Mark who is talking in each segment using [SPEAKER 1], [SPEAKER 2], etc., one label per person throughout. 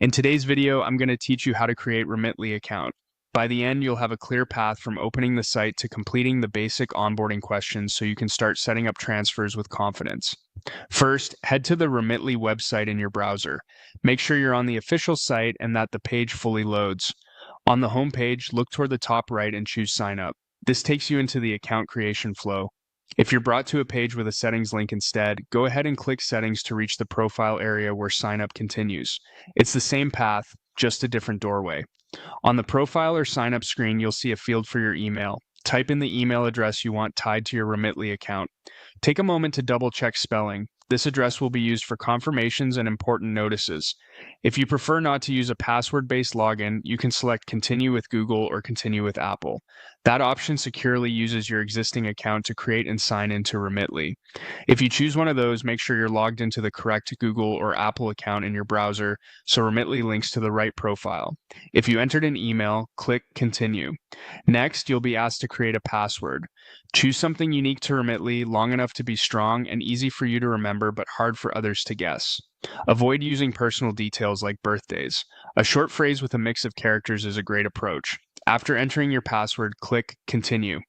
[SPEAKER 1] In today's video, I'm going to teach you how to create Remitly account. By the end, you'll have a clear path from opening the site to completing the basic onboarding questions so you can start setting up transfers with confidence. First, head to the Remitly website in your browser. Make sure you're on the official site and that the page fully loads. On the home page, look toward the top right and choose Sign Up. This takes you into the account creation flow. If you're brought to a page with a settings link instead, go ahead and click Settings to reach the profile area where Sign Up continues. It's the same path, just a different doorway. On the profile or sign up screen, you'll see a field for your email. Type in the email address you want tied to your Remitly account. Take a moment to double check spelling. This address will be used for confirmations and important notices. If you prefer not to use a password-based login, you can select Continue with Google or Continue with Apple. That option securely uses your existing account to create and sign into Remitly. If you choose one of those, make sure you're logged into the correct Google or Apple account in your browser so Remitly links to the right profile. If you entered an email, click Continue. Next, you'll be asked to create a password. Choose something unique to Remitly, long enough to be strong and easy for you to remember but hard for others to guess. Avoid using personal details like birthdays. A short phrase with a mix of characters is a great approach. After entering your password, click Continue.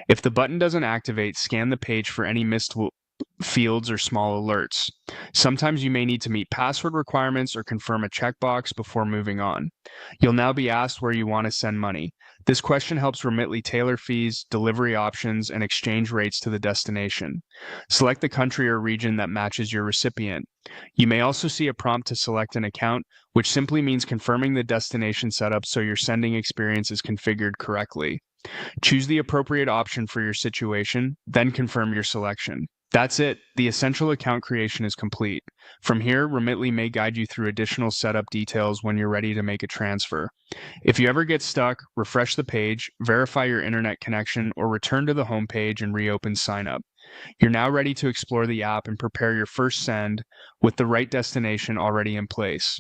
[SPEAKER 1] If the button doesn't activate, scan the page for any missed fields or small alerts. Sometimes you may need to meet password requirements or confirm a checkbox before moving on. You'll now be asked where you want to send money. This question helps Remitly tailor fees, delivery options, and exchange rates to the destination. Select the country or region that matches your recipient. You may also see a prompt to select an account, which simply means confirming the destination setup so your sending experience is configured correctly. Choose the appropriate option for your situation, then confirm your selection. That's it. The essential account creation is complete. From here, Remitly may guide you through additional setup details when you're ready to make a transfer. If you ever get stuck, refresh the page, verify your internet connection, or return to the home page and reopen Sign Up. You're now ready to explore the app and prepare your first send with the right destination already in place.